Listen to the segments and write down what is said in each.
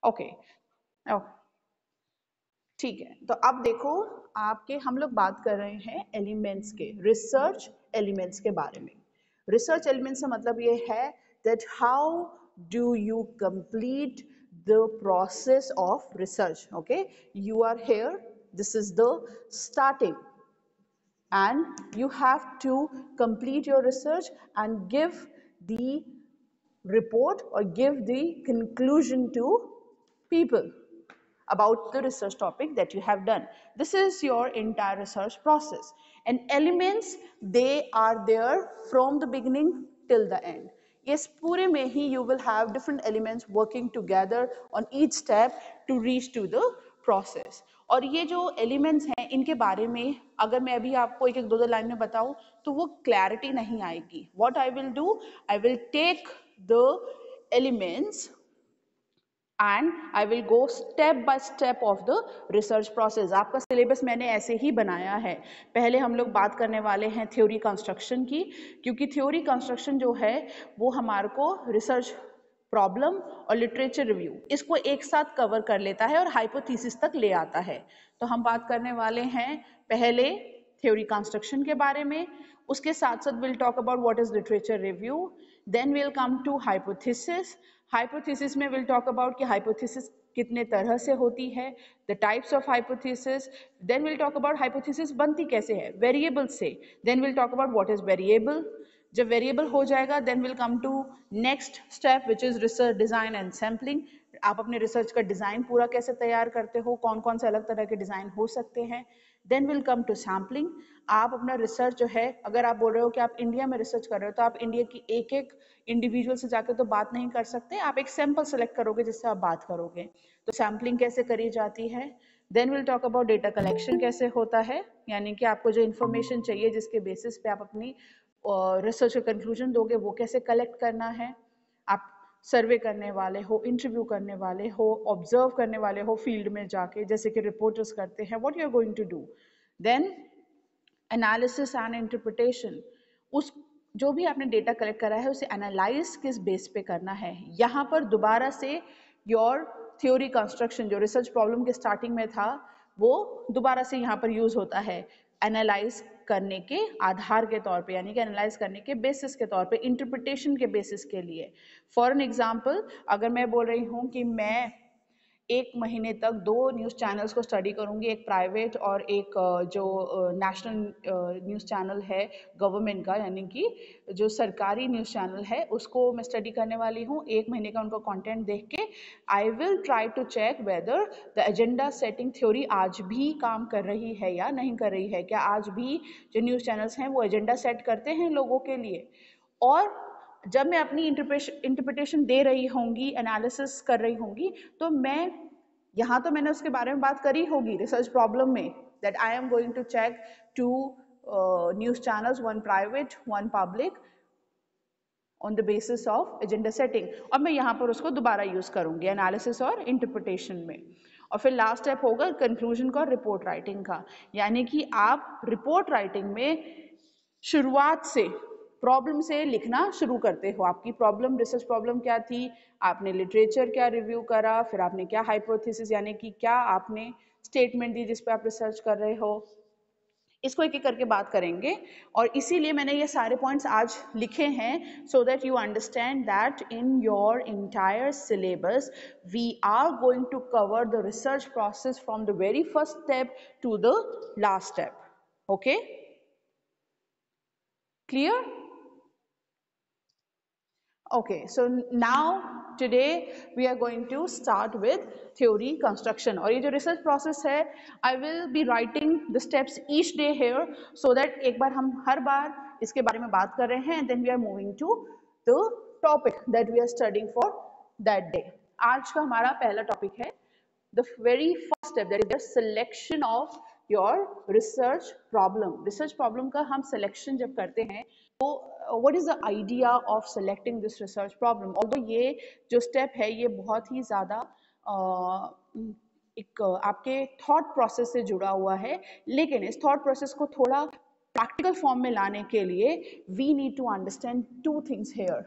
Okay okay, ठीक है। तो अब देखो, आपके हम लोग बात कर रहे हैं एलिमेंट्स के, रिसर्च एलिमेंट्स के बारे में। रिसर्च एलिमेंट्स का मतलब ये है that how do you complete the process of research. Okay, you are here, this is the starting, and you have to complete your research and give the report or give the conclusion to people about the research topic that you have done. This is your entire research process, and elements, they are there from the beginning till the end. Yes, पूरे में ही you will have different elements working together on each step to reach to the process. और ये जो elements हैं इनके बारे में अगर मैं अभी आपको एक एक दो दो लाइन में बताऊं तो वो clarity नहीं आएगी. What I will do, I will take the elements and I will go step by step of the research process. आपका सिलेबस मैंने ऐसे ही बनाया है. पहले हम लोग बात करने वाले हैं थ्योरी कंस्ट्रक्शन की, क्योंकि थ्योरी कंस्ट्रक्शन जो है वो हमारे को रिसर्च प्रॉब्लम और लिटरेचर रिव्यू इसको एक साथ कवर कर लेता है और हाइपोथेसिस तक ले आता है. तो हम बात करने वाले हैं पहले थ्योरी कंस्ट्रक्शन के बारे में, उसके साथ साथ will talk about what is literature review, then will come to hypothesis. Hypothesis में विल टॉक अबाउट कि हाइपोथेसिस कितने तरह से होती है, the types of hypothesis, then will talk about hypothesis बनती कैसे है, वेरिएबल से, then will talk about what is variable. जब वेरिएबल हो जाएगा then will come to next step which is research design and sampling. आप अपने रिसर्च का डिजाइन पूरा कैसे तैयार करते हो, कौन कौन से अलग तरह के डिजाइन हो सकते हैं. Then will come to sampling. आप अपना रिसर्च जो है, अगर आप बोल रहे हो कि आप इंडिया में रिसर्च कर रहे हो तो आप इंडिया की एक एक इंडिविजुअल से जाकर तो बात नहीं कर सकते, आप एक सैंपल सेलेक्ट करोगे जिससे आप बात करोगे. तो सैम्पलिंग कैसे करी जाती है. Then will talk about data collection कैसे होता है, यानी कि आपको जो इन्फॉर्मेशन चाहिए जिसके बेसिस पे आप अपनी रिसर्च का कंक्लूजन दोगे वो कैसे कलेक्ट करना है. आप सर्वे करने वाले हो, इंटरव्यू करने वाले हो, ऑब्जर्व करने वाले हो फील्ड में जाके, जैसे कि रिपोर्टर्स करते हैं, what you are going to do. Then analysis and interpretation, उस जो भी आपने डेटा कलेक्ट करा है उसे एनालाइज किस बेस पे करना है. यहाँ पर दोबारा से योर थ्योरी कंस्ट्रक्शन जो रिसर्च प्रॉब्लम के स्टार्टिंग में था वो दोबारा से यहाँ पर यूज होता है एनालाइज करने के आधार के तौर पे, यानी कि एनालाइज करने के बेसिस के तौर पे, इंटरप्रिटेशन के बेसिस के लिए. फॉर एन एग्जाम्पल, अगर मैं बोल रही हूँ कि मैं एक महीने तक दो न्यूज़ चैनल्स को स्टडी करूंगी, एक प्राइवेट और एक जो नेशनल न्यूज़ चैनल है गवर्नमेंट का, यानी कि जो सरकारी न्यूज़ चैनल है उसको मैं स्टडी करने वाली हूँ. एक महीने का उनका कंटेंट देख के I will try to check whether the agenda setting theory आज भी काम कर रही है या नहीं कर रही है. क्या आज भी जो न्यूज़ चैनल्स हैं वो एजेंडा सेट करते हैं लोगों के लिए. और जब मैं अपनी इंटरप्रिटेशन दे रही होंगी, एनालिसिस कर रही होंगी, तो मैं यहाँ तो मैंने उसके बारे में बात करी होगी रिसर्च प्रॉब्लम में, that I am going to check two news channels, one private one public, on the basis of agenda setting, और मैं यहाँ पर उसको दोबारा यूज करूंगी एनालिसिस और इंटरप्रिटेशन में. और फिर लास्ट स्टेप होगा कंक्लूजन का, रिपोर्ट राइटिंग का, यानी कि आप रिपोर्ट राइटिंग में शुरुआत से प्रॉब्लम से लिखना शुरू करते हो. आपकी प्रॉब्लम, रिसर्च प्रॉब्लम क्या थी, आपने लिटरेचर क्या रिव्यू करा, फिर आपने क्या हाइपोथेसिस यानी कि क्या आपने स्टेटमेंट दी जिस पे आप रिसर्च कर रहे हो, इसको एक एक करके बात करेंगे. और इसीलिए मैंने ये सारे पॉइंट्स आज लिखे हैं so that you understand that in your entire syllabus we are going to cover the research process from the very first step to the last step. Okay, clear? Okay, so now today we are going to start with theory construction. और ये जो research process है, I will be writing the steps each day here so that एक बार हम हर बार इसके बारे में बात कर रहे हैं, and then we are moving to the topic that we are studying for that day. आज का हमारा पहला topic है the very first step, that is the selection of your research problem. research problem का हम selection जब करते हैं तो what is the idea of selecting this research problem. although ये जो step है ये बहुत ही ज़्यादा एक आपके thought process से जुड़ा हुआ है, लेकिन इस thought process को थोड़ा practical form में लाने के लिए we need to understand two things here,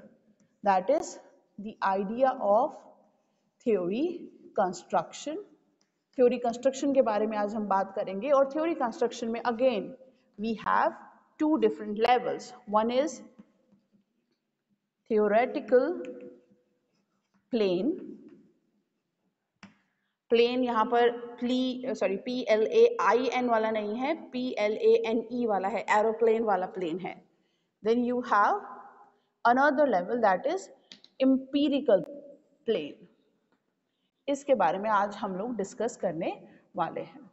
that is the idea of theory construction. Theory construction के बारे में आज हम बात करेंगे। और थ्योरी कंस्ट्रक्शन में again we have two different levels. One is theoretical plane। Plane यहाँ पर PLAIN वाला नहीं है, PLANE वाला है, एरोप्लेन वाला प्लेन है। Then you have another level that is empirical plane. इसके बारे में आज हम लोग डिस्कस करने वाले हैं।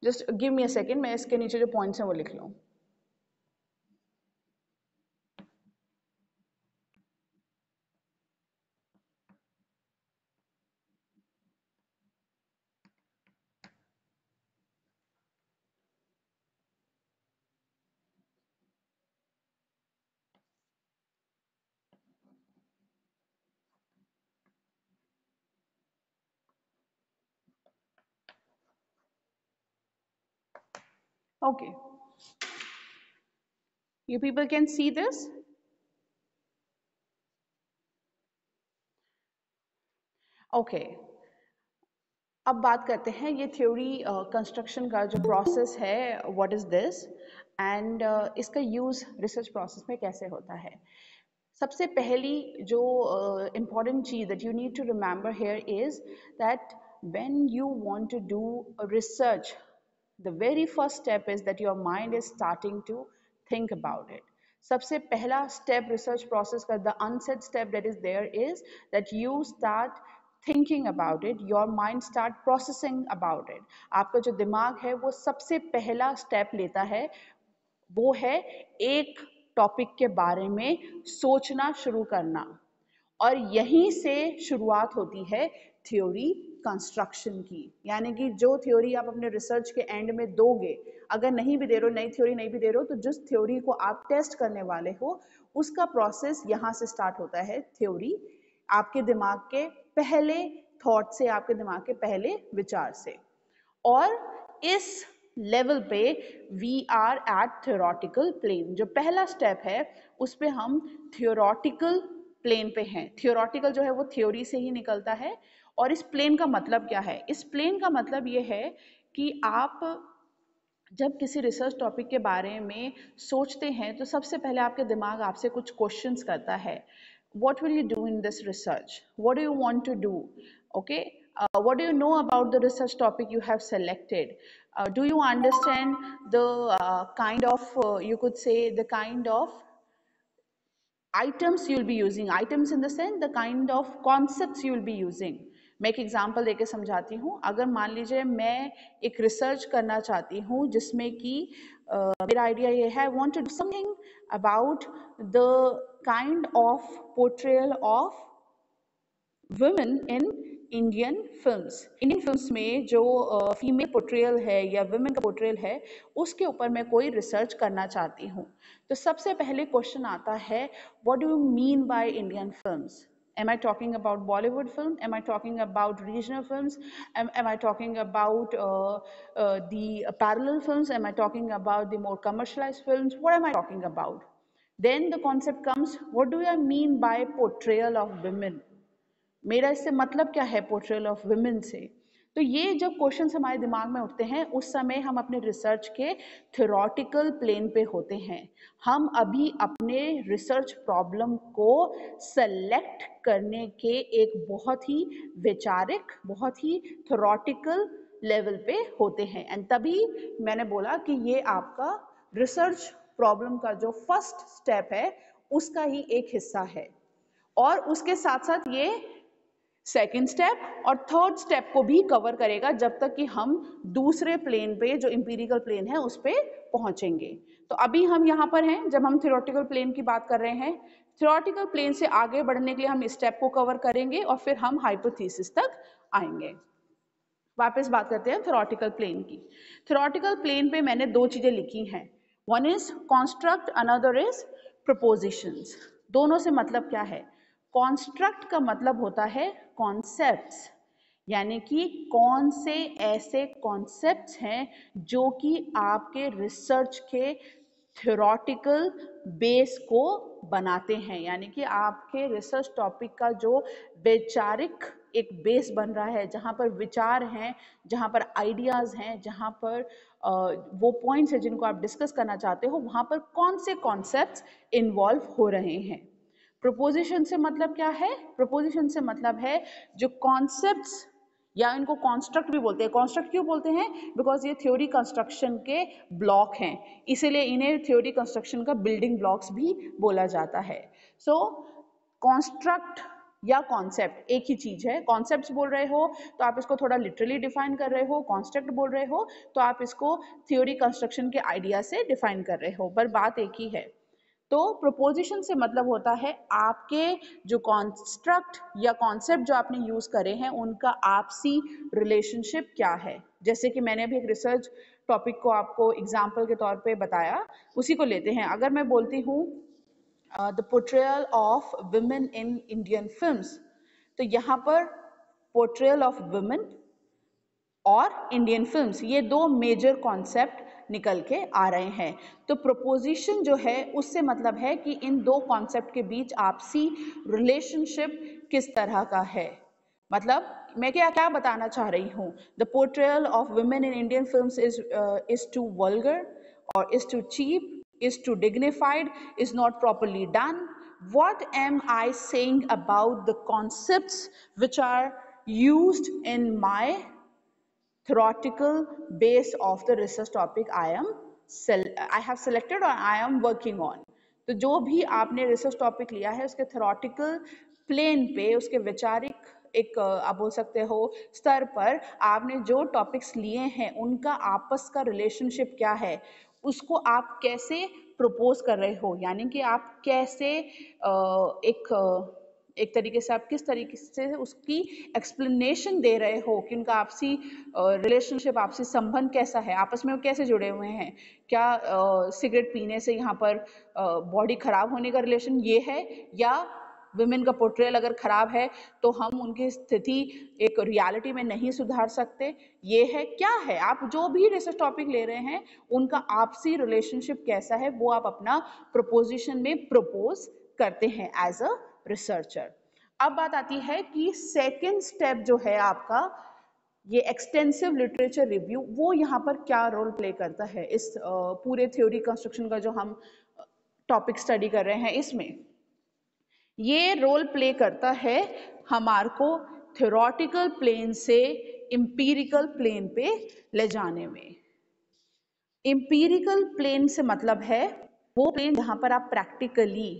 Just give me a second, मैं इसके नीचे जो पॉइंट्स हैं वो लिख लूँ। Okay, you people can see this? Okay, अब बात करते हैं ये थ्योरी कंस्ट्रक्शन का जो प्रोसेस है, व्हाट इज दिस, एंड इसका यूज़ रिसर्च प्रोसेस में कैसे होता है। सबसे पहली जो इम्पॉर्टेंट चीज़ that you need to remember here is that when you want to do research, the very first step is that your mind is starting to think about it. सबसे पहला step research process का the unsaid step that is there is that you start thinking about it, your mind start processing about it. आपका जो दिमाग है वो सबसे पहला step लेता है, वो है एक टॉपिक के बारे में सोचना शुरू करना। और यहीं से शुरुआत होती है थ्योरी कंस्ट्रक्शन की। यानी कि जो थ्योरी आप अपने रिसर्च के एंड में दोगे, अगर नहीं भी दे रहे हो, नई थ्योरी नहीं भी दे रहे हो, तो जिस थ्योरी को आप टेस्ट करने वाले हो उसका प्रोसेस यहाँ से स्टार्ट होता है। थ्योरी आपके दिमाग के पहले थॉट से, आपके दिमाग के पहले विचार से। और इस लेवल पे we are at theoretical plane. जो पहला स्टेप है उस पे हम थ्योरेटिकल प्लेन पे हैं। थ्योरेटिकल जो है वो थ्योरी से ही निकलता है। और इस प्लेन का मतलब क्या है? इस प्लेन का मतलब ये है कि आप जब किसी रिसर्च टॉपिक के बारे में सोचते हैं तो सबसे पहले आपके दिमाग आपसे कुछ क्वेश्चंस करता है। What will you do in this research? What do you want to do? Okay, what do you know about the research topic you have selected? Do you understand the kind of, you could say, the kind of items you will be using? Items in the sense the kind of concepts you will be using. मैं एक example देके समझाती हूँ। अगर मान लीजिए मैं एक रिसर्च करना चाहती हूँ जिसमें कि मेरा आइडिया ये है, I want to do something about the kind of portrayal of women in Indian films. Indian films में जो फीमेल पोर्ट्रेयल है या वुमेन का पोर्ट्रेयल है, उसके ऊपर मैं कोई रिसर्च करना चाहती हूँ। तो सबसे पहले क्वेश्चन आता है, what do you mean by Indian films? Am I talking about Bollywood film? Am I talking about regional films? Am I talking about the parallel films? Am I talking about the more commercialized films? What am I talking about? Then the concept comes, what do I mean by portrayal of women? मेरा इससे मतलब क्या है portrayal of women से? तो ये जब questions हमारे दिमाग में उठते हैं उस समय हम अपने रिसर्च के थ्योरेटिकल प्लेन पे होते हैं। हम अभी अपने रिसर्च प्रॉब्लम को सेलेक्ट करने के एक बहुत ही वैचारिक, बहुत ही थ्योरेटिकल लेवल पे होते हैं। एंड तभी मैंने बोला कि ये आपका रिसर्च प्रॉब्लम का जो फर्स्ट स्टेप है उसका ही एक हिस्सा है। और उसके साथ साथ ये सेकेंड स्टेप और थर्ड स्टेप को भी कवर करेगा जब तक कि हम दूसरे प्लेन पे, जो एम्पिरिकल प्लेन है, उस पे पहुंचेंगे। तो अभी हम यहाँ पर हैं जब हम थ्योरेटिकल प्लेन की बात कर रहे हैं। थ्योरेटिकल प्लेन से आगे बढ़ने के लिए हम इस स्टेप को कवर करेंगे और फिर हम हाइपोथेसिस तक आएंगे। वापस बात करते हैं थ्योरेटिकल प्लेन की। थ्योरेटिकल प्लेन पे मैंने दो चीजें लिखी हैं, one is construct, another is propositions. दोनों से मतलब क्या है? कॉन्स्ट्रक्ट का मतलब होता है कॉन्सेप्ट्स, यानी कि कौन से ऐसे कॉन्सेप्ट्स हैं जो कि आपके रिसर्च के थ्योरेटिकल बेस को बनाते हैं, यानी कि आपके रिसर्च टॉपिक का जो वैचारिक एक बेस बन रहा है, जहाँ पर विचार हैं, जहाँ पर आइडियाज़ हैं, जहाँ पर वो पॉइंट्स हैं जिनको आप डिस्कस करना चाहते हो, वहाँ पर कौन से कॉन्सेप्ट्स इन्वॉल्व हो रहे हैं। प्रोपोजिशन से मतलब क्या है? प्रोपोजिशन से मतलब है जो कॉन्सेप्ट्स, या इनको कॉन्स्ट्रक्ट भी बोलते हैं। कॉन्स्ट्रक्ट क्यों बोलते हैं? बिकॉज ये थ्योरी कंस्ट्रक्शन के ब्लॉक हैं, इसीलिए इन्हें थ्योरी कंस्ट्रक्शन का बिल्डिंग ब्लॉक्स भी बोला जाता है। सो कॉन्स्ट्रक्ट या कॉन्सेप्ट एक ही चीज है। कॉन्सेप्ट्स बोल रहे हो तो आप इसको थोड़ा लिटरली डिफाइन कर रहे हो, कॉन्स्ट्रक्ट बोल रहे हो तो आप इसको थ्योरी कंस्ट्रक्शन के आइडिया से डिफाइन कर रहे हो, पर बात एक ही है। तो प्रोपोजिशन से मतलब होता है आपके जो कॉन्स्ट्रक्ट या कॉन्सेप्ट जो आपने यूज करे हैं उनका आपसी रिलेशनशिप क्या है। जैसे कि मैंने अभी एक रिसर्च टॉपिक को आपको एग्जाम्पल के तौर पे बताया, उसी को लेते हैं। अगर मैं बोलती हूँ the portrayal of women in Indian films, तो यहाँ पर पोर्ट्रेयल ऑफ वुमेन और इंडियन फिल्म्स, ये दो मेजर कॉन्सेप्ट निकल के आ रहे हैं। तो प्रोपोजिशन जो है उससे मतलब है कि इन दो कॉन्सेप्ट के बीच आपसी रिलेशनशिप किस तरह का है। मतलब मैं क्या क्या बताना चाह रही हूँ? The portrayal of women in Indian films is too vulgar or is too cheap, is too dignified, is not properly done. What am I saying about the concepts which are used in my theoretical base of the research topic I have selected or I am working on? तो जो भी आपने research topic लिया है उसके theoretical plane पे, उसके वैचारिक एक आप बोल सकते हो स्तर पर आपने जो टॉपिक्स लिए हैं उनका आपस का रिलेशनशिप क्या है, उसको आप कैसे प्रपोज कर रहे हो, यानी कि आप कैसे एक तरीके से आप किस तरीके से उसकी एक्सप्लेनेशन दे रहे हो कि उनका आपसी रिलेशनशिप, आपसी संबंध कैसा है, आपस में वो कैसे जुड़े हुए हैं। क्या सिगरेट पीने से यहाँ पर बॉडी खराब होने का रिलेशन ये है, या वुमेन का पोर्ट्रेयल अगर खराब है तो हम उनकी स्थिति एक रियलिटी में नहीं सुधार सकते, ये है क्या है? आप जो भी रिसर्च टॉपिक ले रहे हैं उनका आपसी रिलेशनशिप कैसा है वो आप अपना प्रोपोजिशन में प्रपोज करते हैं एज अ रिसर्चर। अब बात आती है कि सेकेंड स्टेप जो है आपका ये एक्सटेंसिव लिटरेचर रिव्यू, वो यहाँ पर क्या रोल प्ले करता है इस पूरे थ्योरी कंस्ट्रक्शन का जो हम टॉपिक स्टडी कर रहे हैं इसमें। ये रोल प्ले करता है हमारे को थ्योरेटिकल प्लेन से एम्पिरिकल प्लेन पे ले जाने में। एम्पिरिकल प्लेन से मतलब है वो प्लेन जहाँ पर आप प्रैक्टिकली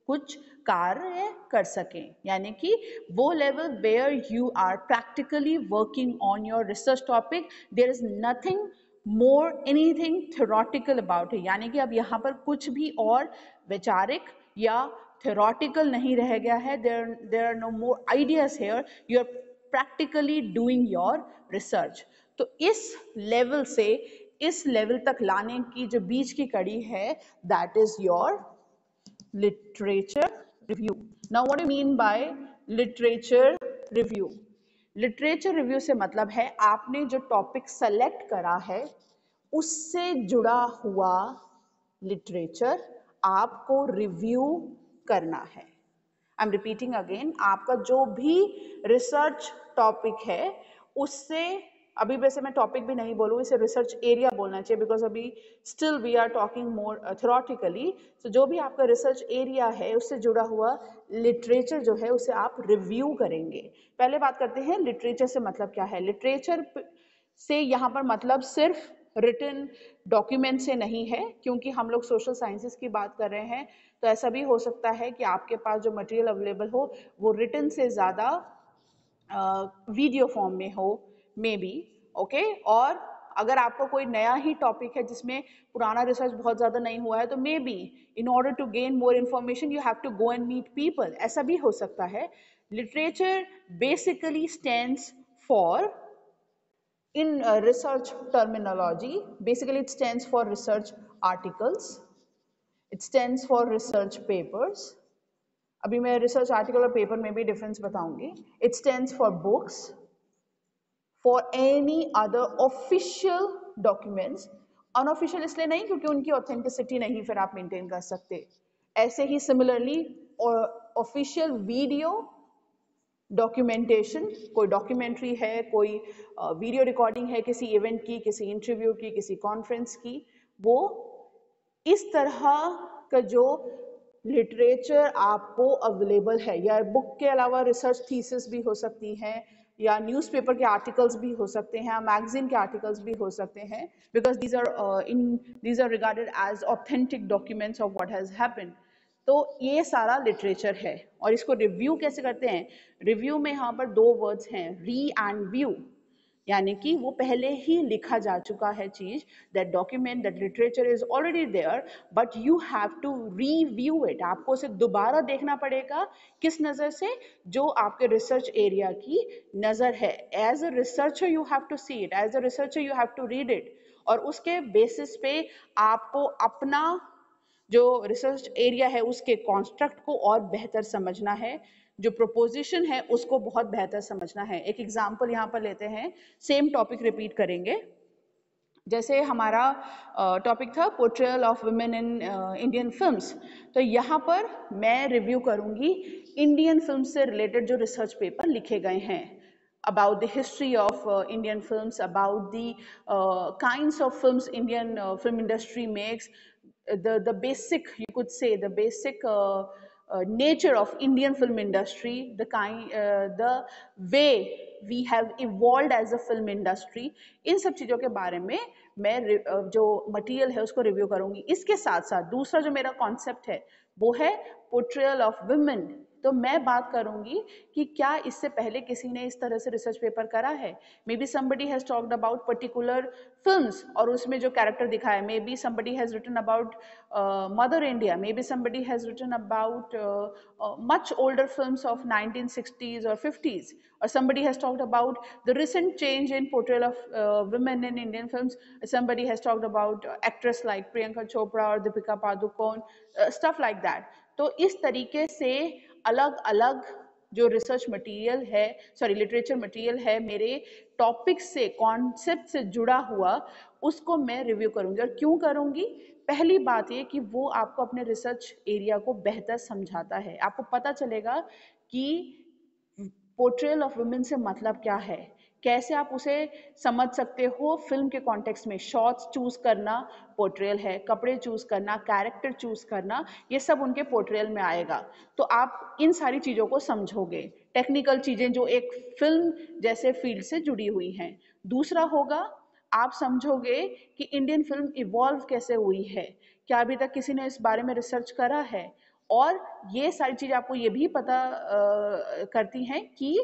कुछ कार्य कर सकें, यानी कि वो level where you are practically working on your research topic, there is nothing more anything theoretical about it, यानी कि अब यहाँ पर कुछ भी और वैचारिक या theoretical नहीं रह गया है। there are no more ideas here, you are practically doing your research। तो इस लेवल से इस लेवल तक लाने की जो बीच की कड़ी है that is your literature review। now what do you mean by literature review? literature review से मतलब है आपने जो टॉपिक सेलेक्ट करा है उससे जुड़ा हुआ लिटरेचर आपको रिव्यू करना है। आई एम रिपीटिंग अगेन, आपका जो भी रिसर्च टॉपिक है उससे, अभी वैसे मैं टॉपिक भी नहीं बोलूँ, इसे रिसर्च एरिया बोलना चाहिए बिकॉज अभी still we are talking more theoretically. तो जो भी आपका रिसर्च एरिया है उससे जुड़ा हुआ लिटरेचर जो है उसे आप रिव्यू करेंगे। पहले बात करते हैं लिटरेचर से मतलब क्या है। लिटरेचर से यहाँ पर मतलब सिर्फ रिटन डॉक्यूमेंट से नहीं है, क्योंकि हम लोग सोशल साइंसेस की बात कर रहे हैं तो ऐसा भी हो सकता है कि आपके पास जो मटेरियल अवेलेबल हो वो रिटन से ज़्यादा वीडियो फॉर्म में हो मे बी, ओके। और अगर आपको कोई नया ही टॉपिक है जिसमें पुराना रिसर्च बहुत ज़्यादा नहीं हुआ है तो maybe in order to gain more information you have to go and meet people, ऐसा भी हो सकता है। Literature basically stands for, in research terminology, basically it stands for research articles, it stands for research papers। अभी मैं research article और paper में भी डिफरेंस बताऊंगी। it stands for books, for any other official documents। Unofficial इसलिए नहीं क्योंकि उनकी ऑथेंटिसिटी नहीं फिर आप मेंटेन कर सकते। ऐसे ही सिमिलरली ऑफिशियल वीडियो डॉक्यूमेंटेशन, कोई डॉक्यूमेंट्री है, कोई वीडियो रिकॉर्डिंग है किसी इवेंट की, किसी इंटरव्यू की, किसी कॉन्फ्रेंस की, वो इस तरह का जो लिटरेचर आपको अवेलेबल है, या बुक के अलावा रिसर्च थीसिस भी हो सकती हैं, या न्यूज़पेपर के आर्टिकल्स भी हो सकते हैं, मैगजीन के आर्टिकल्स भी हो सकते हैं, because these are regarded as authentic documents of what has happened. तो ये सारा लिटरेचर है। और इसको रिव्यू कैसे करते हैं? रिव्यू में यहाँ पर दो वर्ड्स हैं, री एंड व्यू, यानी कि वो पहले ही लिखा जा चुका है चीज, that document, that literature is already there, but you have to review it. आपको उसे दोबारा देखना पड़ेगा। किस नज़र से? जो आपके रिसर्च एरिया की नज़र है। As a researcher you have to see it, as a researcher you have to read it, और उसके बेसिस पे आपको अपना जो रिसर्च एरिया है उसके कॉन्स्ट्रक्ट को और बेहतर समझना है, जो प्रोपोजिशन है उसको बहुत बेहतर समझना है। एक एग्जांपल यहाँ पर लेते हैं, सेम टॉपिक रिपीट करेंगे। जैसे हमारा टॉपिक था portrayal of women in Indian films, तो यहाँ पर मैं रिव्यू करूँगी इंडियन फिल्म से रिलेटेड जो रिसर्च पेपर लिखे गए हैं, about the history of Indian films, about the kinds of films Indian film industry makes, the basic, you could say, the basic nature of Indian film industry, the way we have evolved as a film industry, इन सब चीज़ों के बारे में मैं जो material है उसको review करूँगी। इसके साथ साथ दूसरा जो मेरा कॉन्सेप्ट है वो है पोर्ट्रेयल ऑफ वुमेन। तो मैं बात करूंगी कि क्या इससे पहले किसी ने इस तरह से रिसर्च पेपर करा है। Maybe somebody has talked about particular films और उसमें जो कैरेक्टर दिखा है, maybe somebody has written about Mother India, maybe somebody has written about much older films of 1960s or 50s, or somebody has talked about the recent change in portrayal of women in Indian films. Somebody has talked about actress like Priyanka Chopra or Deepika Padukone, stuff like that. तो इस तरीके से अलग अलग जो research material है, sorry literature material है, मेरे टॉपिक से, कॉन्सेप्ट से जुड़ा हुआ, उसको मैं रिव्यू करूंगी। और क्यों करूंगी? पहली बात ये कि वो आपको अपने रिसर्च एरिया को बेहतर समझाता है। आपको पता चलेगा कि पोर्ट्रेयल ऑफ वुमेन से मतलब क्या है, कैसे आप उसे समझ सकते हो फिल्म के कॉन्टेक्स्ट में। शॉट्स चूज करना पोर्ट्रेयल है, कपड़े चूज करना, कैरेक्टर चूज करना, ये सब उनके पोर्ट्रेयल में आएगा। तो आप इन सारी चीज़ों को समझोगे, टेक्निकल चीज़ें जो एक फिल्म जैसे फील्ड से जुड़ी हुई हैं। दूसरा होगा, आप समझोगे कि इंडियन फिल्म इवॉल्व कैसे हुई है, क्या अभी तक किसी ने इस बारे में रिसर्च करा है। और ये सारी चीज़ आपको ये भी पता करती हैं कि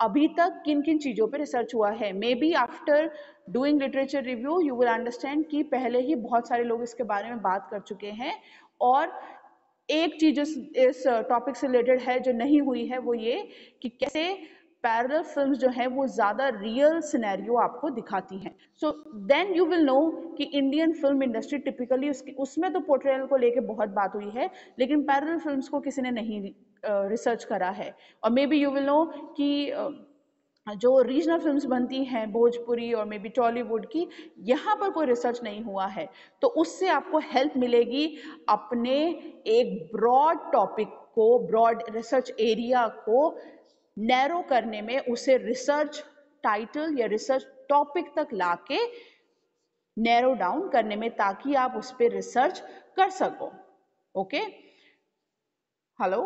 अभी तक किन किन चीज़ों पे रिसर्च हुआ है। May be after doing literature review you will understand कि पहले ही बहुत सारे लोग इसके बारे में बात कर चुके हैं। और एक चीज़ इस टॉपिक से रिलेटेड है जो नहीं हुई है, वो ये कि कैसे पैरेलल फिल्म्स जो है वो ज़्यादा रियल सिनेरियो आपको दिखाती हैं। So then you will know कि इंडियन फिल्म इंडस्ट्री टिपिकली उसमें तो पोर्ट्रेयल को लेके बहुत बात हुई है, लेकिन पैरेलल फिल्म्स को किसी ने नहीं रिसर्च करा है। और maybe you will know कि जो रीजनल फिल्म्स बनती हैं भोजपुरी और मे बी टॉलीवुड की, यहाँ पर कोई रिसर्च नहीं हुआ है। तो उससे आपको हेल्प मिलेगी अपने एक ब्रॉड टॉपिक को, ब्रॉड रिसर्च एरिया को नैरो करने में, उसे रिसर्च टाइटल या रिसर्च टॉपिक तक लाके नैरो डाउन करने में, ताकि आप उस पर रिसर्च कर सको। Okay, hello,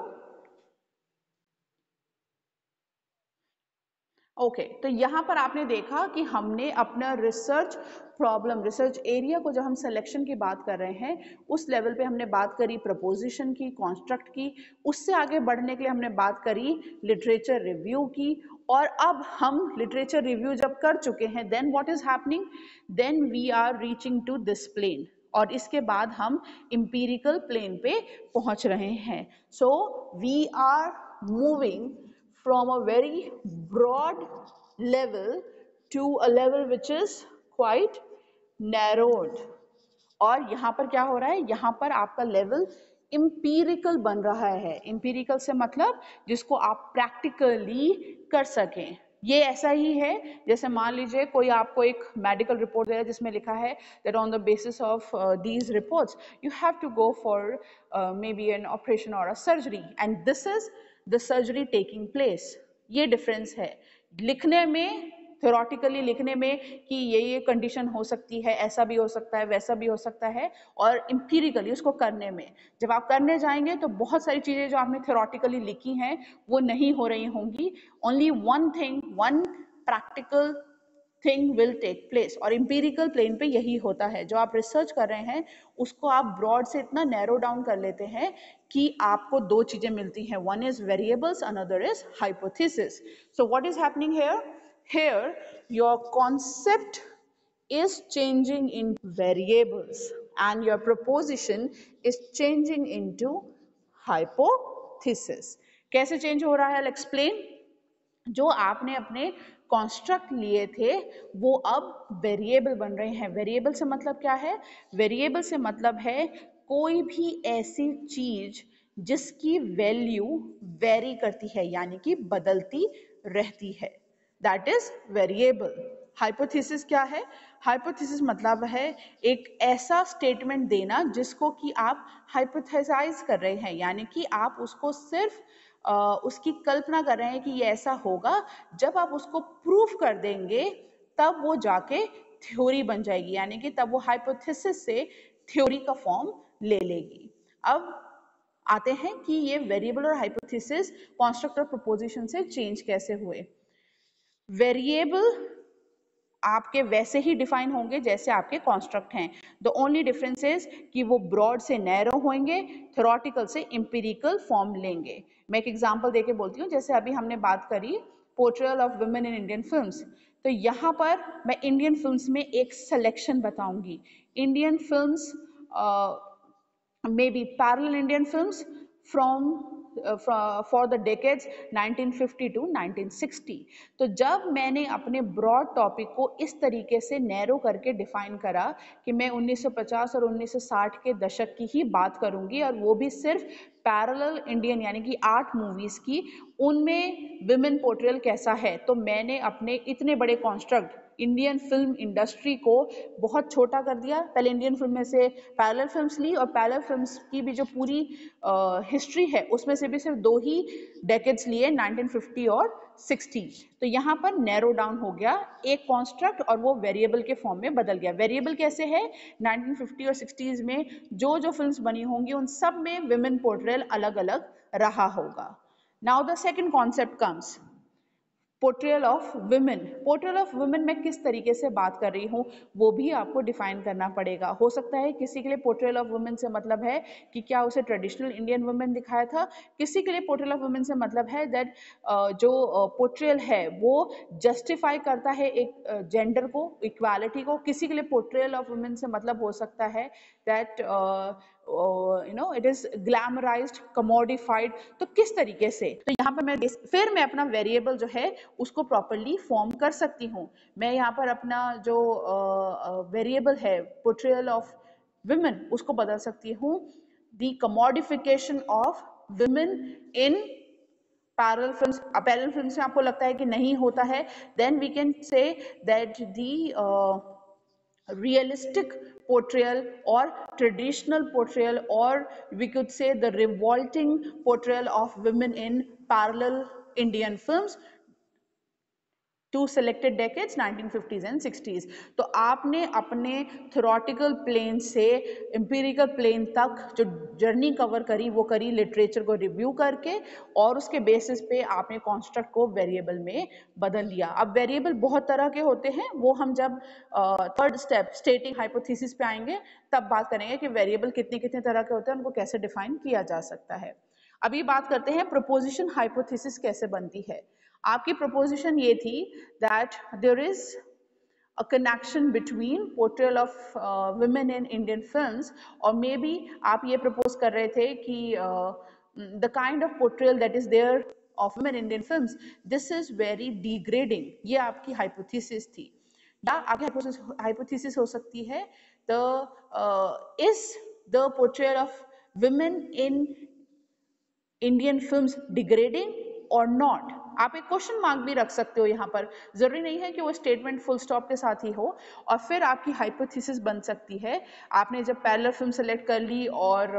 okay. तो यहाँ पर आपने देखा कि हमने अपना रिसर्च प्रॉब्लम, रिसर्च एरिया को, जब हम सिलेक्शन की बात कर रहे हैं उस लेवल पे हमने बात करी प्रपोजिशन की, कॉन्स्ट्रक्ट की। उससे आगे बढ़ने के लिए हमने बात करी लिटरेचर रिव्यू की। और अब हम लिटरेचर रिव्यू जब कर चुके हैं, then what is happening, then we are reaching to this plane. और इसके बाद हम इम्पीरिकल प्लेन पे पहुंच रहे हैं। So we are moving from a very broad level to a level which is quite narrowed। और यहाँ पर क्या हो रहा है, यहाँ पर आपका लेवल इम्पीरिकल बन रहा है। इम्पीरिकल से मतलब जिसको आप प्रैक्टिकली कर सकें। ये ऐसा ही है जैसे मान लीजिए कोई आपको एक मेडिकल रिपोर्ट दे रहा है जिसमें लिखा है that on the basis of these reports you have to go for maybe an operation or a surgery, and this is the surgery taking place। ये डिफरेंस है लिखने में, थ्योरेटिकली लिखने में कि ये कंडीशन हो सकती है, ऐसा भी हो सकता है, वैसा भी हो सकता है, और एम्पिरिकली उसको करने में जब आप करने जाएंगे तो बहुत सारी चीज़ें जो आपने थ्योरेटिकली लिखी हैं वो नहीं हो रही होंगी। Only one thing, one practical thing will take place, और एम्पिरिकल प्लेन पे यही होता है। जो आप रिसर्च कर रहे हैं उसको आप ब्रॉड से इतना नैरो डाउन कर लेते हैं कि आपको दो चीजें मिलती हैं, one is variables, another is hypothesis. So what is happening here? Here your concept is changing in variables and your proposition is changing into hypothesis. कैसे चेंज हो रहा है? I'll explain. जो आपने अपने कॉन्स्ट्रक्ट लिए थे वो अब वेरिएबल बन रहे हैं। वेरिएबल से मतलब क्या है? वेरिएबल से मतलब है कोई भी ऐसी चीज जिसकी वैल्यू वेरी करती है, यानी कि बदलती रहती है, दैट इज वेरिएबल। हाइपोथेसिस क्या है? हाइपोथेसिस मतलब है एक ऐसा स्टेटमेंट देना जिसको कि आप हाइपोथेसाइज कर रहे हैं, यानी कि आप उसको सिर्फ उसकी कल्पना कर रहे हैं कि ये ऐसा होगा। जब आप उसको प्रूफ कर देंगे तब वो जाके थ्योरी बन जाएगी, यानी कि तब वो हाइपोथेसिस से थ्योरी का फॉर्म ले लेगी। अब आते हैं कि ये वेरिएबल और हाइपोथेसिस कॉन्स्ट्रक्ट और प्रोपोजिशन से चेंज कैसे हुए। वेरिएबल आपके वैसे ही डिफाइन होंगे जैसे आपके कॉन्स्ट्रक्ट हैं। द ओनली डिफरेंस इज कि वो ब्रॉड से नैरो होंगे, थ्योरेटिकल से एम्पिरिकल फॉर्म लेंगे। मैं एक एग्जांपल देके बोलती हूँ। जैसे अभी हमने बात करी portrayal of women in Indian films, तो यहाँ पर मैं इंडियन फिल्म्स में एक सिलेक्शन बताऊंगी। Indian films maybe parallel Indian films for the decades 1950 to 1960। तो जब मैंने अपने ब्रॉड टॉपिक को इस तरीके से नैरो करके डिफाइन करा कि मैं 1950 और 1960 के दशक की ही बात करूंगी, और वो भी सिर्फ पैरेलल इंडियन यानी कि 8 मूवीज की, उनमें विमेन पोर्ट्रेयल कैसा है, तो मैंने अपने इतने बड़े कॉन्स्ट्रक्ट इंडियन फिल्म इंडस्ट्री को बहुत छोटा कर दिया। पहले इंडियन फिल्म में से पैरेलल फिल्म्स ली, और पैरेलल फिल्म्स की भी जो पूरी हिस्ट्री है उसमें से भी सिर्फ 2 ही डेकेड्स लिए, 1950 और 60। तो यहाँ पर नैरो डाउन हो गया एक कॉन्स्ट्रक्ट, और वो वेरिएबल के फॉर्म में बदल गया। वेरिएबल कैसे है? 1950 और 60s में जो जो फिल्म्स बनी होंगी उन सब में विमेन पोर्ट्रेयल अलग अलग रहा होगा। Now the second concept comes portrayal of women. Portrayal of women में किस तरीके से बात कर रही हूँ वो भी आपको डिफाइन करना पड़ेगा। हो सकता है किसी के लिए पोर्ट्रेयल ऑफ वुमेन से मतलब है कि क्या उसे ट्रेडिशनल इंडियन वुमेन दिखाया था, किसी के लिए पोर्ट्रेयल ऑफ वुमेन से मतलब है दैट जो पोर्ट्रेयल है वो जस्टिफाई करता है एक जेंडर को, इक्वालिटी को। किसी के लिए पोर्ट्रेयल ऑफ वुमेन से मतलब हो सकता है दैट इट इज ग्लैमराइज्ड, कमोडिफाइड। तो किस तरीके से, तो यहाँ पर फिर मैं अपना वेरिएबल जो है उसको प्रॉपरली फॉर्म कर सकती हूँ। मैं यहाँ पर अपना जो वेरिएबल है पोर्ट्रेयल ऑफ विमेन उसको बदल सकती हूँ the commodification of women in parallel films. Parallel films में आपको लगता है कि नहीं होता है, then we can say that the realistic portrayal or traditional portrayal, or we could say the revolting portrayal of women in parallel Indian films two selected decades 1950s and 60s। तो आपने अपने थ्योरेटिकल प्लेन से empirical plane तक जो journey cover करी वो करी literature को रिव्यू करके, और उसके बेसिस पे आपने कॉन्स्ट्रक्ट को वेरिएबल में बदल लिया। अब वेरिएबल बहुत तरह के होते हैं, वो हम जब थर्ड स्टेप स्टेटिंग हाइपोथेसिस पे आएंगे तब बात करेंगे कि वेरिएबल कितने कितने तरह के होते हैं, उनको कैसे डिफाइन किया जा सकता है। अभी बात करते हैं प्रोपोजिशन हाइपोथेसिस कैसे बनती है। आपकी प्रोपोजिशन ये थी that there is a connection between portrayal of women in Indian films, और मे बी आप ये प्रपोज कर रहे थे कि the kind of portrayal that is there of women in Indian films, this is very degrading। ये आपकी hypothesis थी, या आपकी हाइपोथेसिस हो सकती है the is the portrayal of women in Indian films degrading or not। आप एक क्वेश्चन मार्क भी रख सकते हो यहाँ पर, जरूरी नहीं है कि वो स्टेटमेंट फुल स्टॉप के साथ ही हो। और फिर आपकी हाइपोथेसिस बन सकती है। आपने जब पैरेलल फिल्म सेलेक्ट कर ली और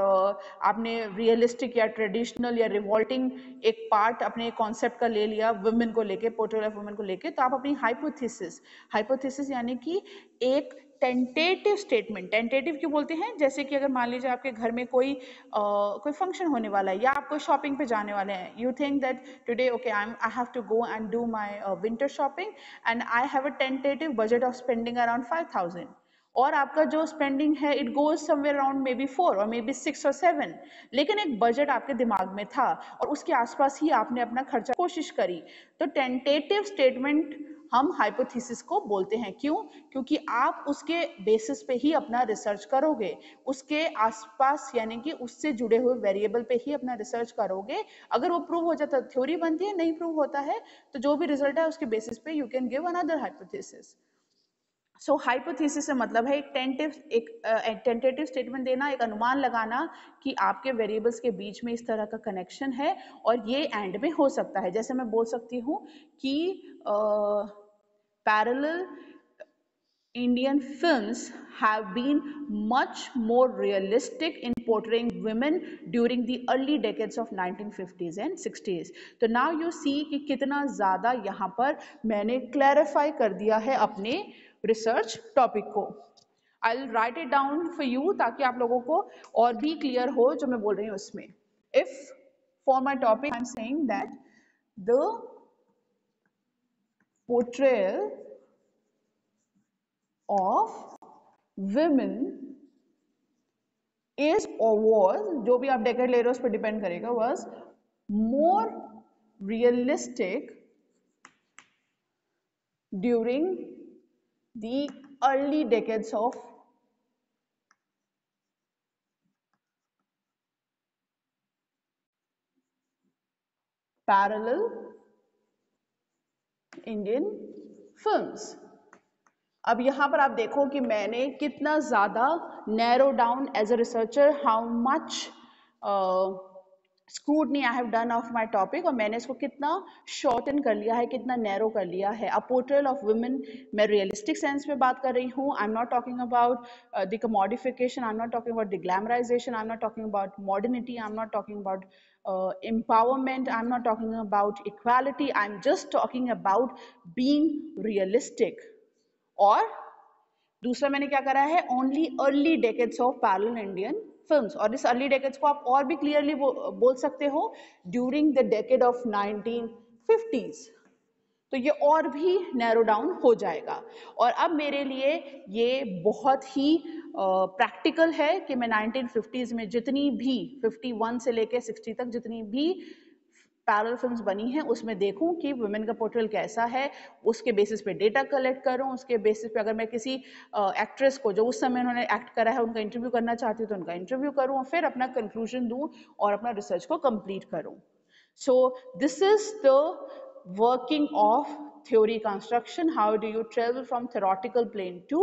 आपने रियलिस्टिक या ट्रेडिशनल या रिवॉल्टिंग एक पार्ट अपने कॉन्सेप्ट का ले लिया वुमेन को लेके, पोर्ट्रेल ऑफ वुमेन को लेके, तो आप अपनी हाइपोथेसिस यानी कि एक टेंटेटिव स्टेटमेंट, टेंटेटिव क्यों बोलते हैं, जैसे कि अगर मान लीजिए आपके घर में कोई फंक्शन होने वाला है या आप कोई शॉपिंग पे जाने वाले हैं, you think that today okay I have to go and do my winter shopping and I have a tentative budget of spending around 5,000, और आपका जो स्पेंडिंग है it goes somewhere around maybe 4 और may be 6 और 7, लेकिन एक budget आपके दिमाग में था और उसके आसपास ही आपने अपना खर्चा कोशिश करी, तो टेंटेटिव स्टेटमेंट हम हाइपोथेसिस को बोलते हैं। क्यों? क्योंकि आप उसके बेसिस पे ही अपना रिसर्च करोगे, उसके आसपास यानी कि उससे जुड़े हुए वेरिएबल पे ही अपना रिसर्च करोगे। अगर वो प्रूव हो जाता है थ्योरी बनती है, नहीं प्रूव होता है तो जो भी रिजल्ट है उसके बेसिस पे you can give another hypothesis. So hypothesis से मतलब है एक टेंटेटिव स्टेटमेंट देना, एक अनुमान लगाना कि आपके वेरिएबल्स के बीच में इस तरह का कनेक्शन है और ये एंड में हो सकता है। जैसे मैं बोल सकती हूँ कि parallel Indian films have been much more realistic in portraying women during the early decades of 1950s and 60s. तो now you see कि कितना ज़्यादा यहाँ पर मैंने clarify कर दिया है अपने research topic को। I'll write it down for you ताकि आप लोगों को और भी clear हो जो मैं बोल रही हूँ उसमें। If for my topic I'm saying that the portrayal of women is or was, जो भी आप डेकेड ले रहे हो उस पर डिपेंड करेगा, was more realistic during the early decades of parallel Indian films। अब यहाँ पर आप देखो कि मैंने कितना ज़्यादा narrow down as a researcher how much scrutiny I have done of my topic, और मैंने इसको कितना शॉर्टन कर लिया है, कितना नैरो कर लिया है। अ पोर्ट्रेल ऑफ वुमेन मैं रियलिस्टिक सेंस में बात कर रही हूँ। I am not talking about the commodification, I am not talking about the glamorisation, I am not talking about modernity, I am not talking about empowerment, I'm not talking about equality, I'm just talking about being realistic। और दूसरा मैंने क्या करा है, only early decades of parallel Indian films, और इस early decades को आप और भी क्लियरली बोल सकते हो during the decade of 1950s, तो ये और भी नैरो डाउन हो जाएगा। और अब मेरे लिए ये बहुत ही प्रैक्टिकल है कि मैं 1950s में जितनी भी 51 से लेके 60 तक जितनी भी पैरेलल फिल्म्स बनी हैं उसमें देखूं कि वुमेन का पोर्ट्रेल कैसा है, उसके बेसिस पे डेटा कलेक्ट करूं, उसके बेसिस पे अगर मैं किसी एक्ट्रेस को जो उस समय उन्होंने एक्ट करा है उनका इंटरव्यू करना चाहती हूँ तो उनका इंटरव्यू करूं और फिर अपना कंक्लूजन दूं और अपना रिसर्च को कंप्लीट करूं। So this is the working of theory construction. How do you travel from theoretical plane to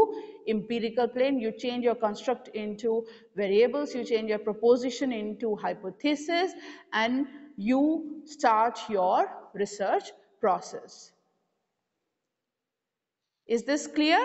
empirical plane? You change your construct into variables, you change your proposition into hypothesis, and you start your research process. Is this clear?